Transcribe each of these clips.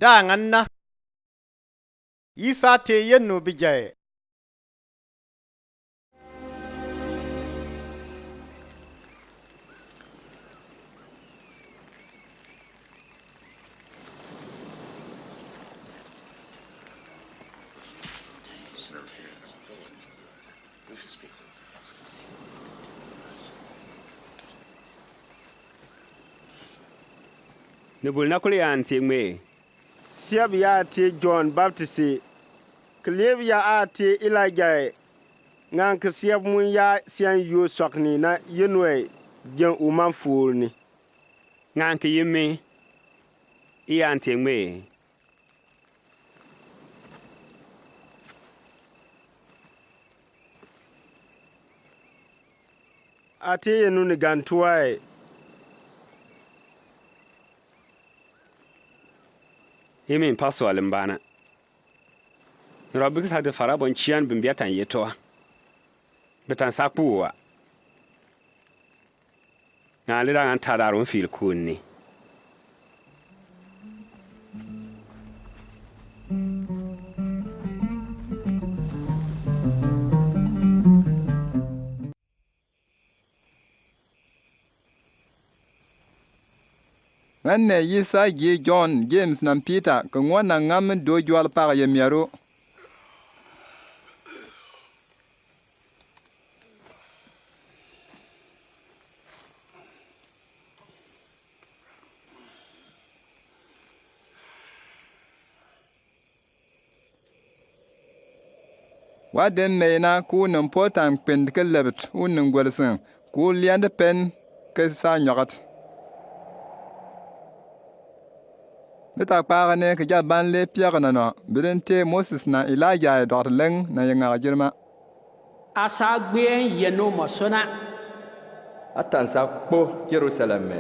Da nganna. Isa te yennu bija-e. Nubul na kuli anti me. Siab ya te John Baptist. Klev ya ate Elijah. Ngan ke siab mun ya sian yo sokni na yenwe jen uman fulni. Ngan ke yimme. I anti me. Ate yenu ni gantuae. Yimin paso alimbana. Robik sa de fara bon chian bimbiatan yetoa. Betan sapuwa. Ngan lida ngan tadarun fil kunni. Nganne Yisa gi John James na Peter ko ngwana ngam do jwal par yemiaro Waden meina ku nan potan pend kellebt unnen gwelsen ku liand pen ke sa nyogat Neta parane ke jaban le Pierre nana bidente Moses na Elijah dot leng na yanga jirma Asa gbe yeno mosona Atansa kpo Jerusalem me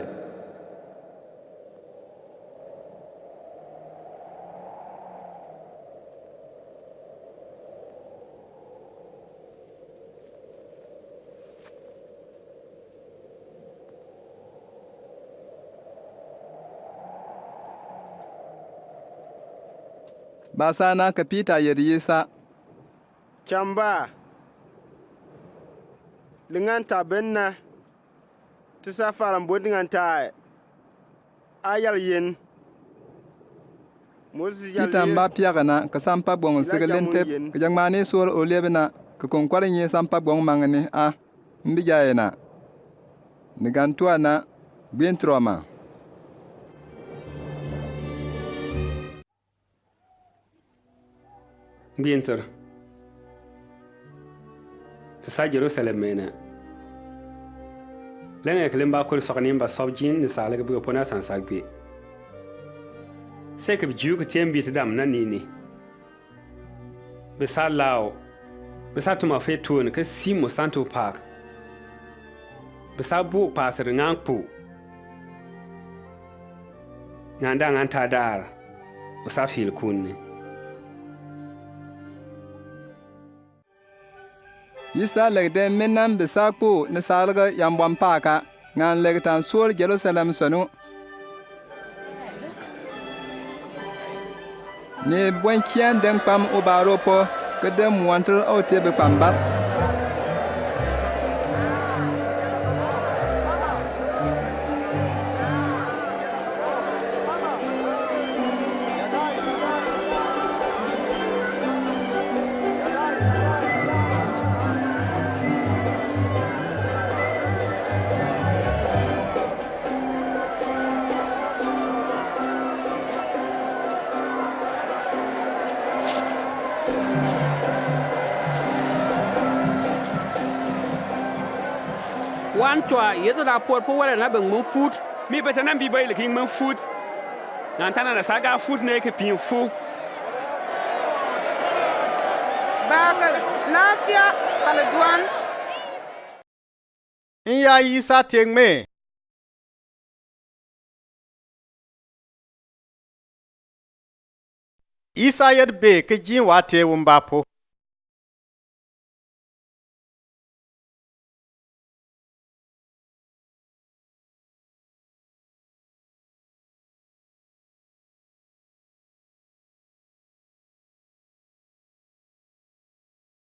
Basana ka Peter Yisa Chamba. Linganta benna. Tisa faram bodingan tae. Ayal yen. Moses yal Peter mba Pierre na ka sampa bong sigelente ka jangmane sur o lebena ka konkware nye sampa bong mangane a mbija na nigantua na bientroma Bienter. To sa Jerusalem mena. Lenga kelimba kul sokni mba sobjin ni sala ke bugo pona san sagbe. Se ke bju ke tembi te dam na nini. Be sa lao. Be sa tuma fe tun ke simo santo park. Be sa bu pasir ngangpu. Nganda nganta dar. Usa fil kunni. Yisa legde menam besakpo ne salga yambwan paka ngan legtan sur Jerusalem sonu ne bwen kian den pam obaro po ke de muantre o tebe pamba wan twa yeto da por po wala na bang mun food Mi betanan bi bay le king man foot. Nantana na saga foot ne ke pin fu. Bagal lafiya kalduan Iya Isa te me. Isa yed be ke jin wa te wumba po.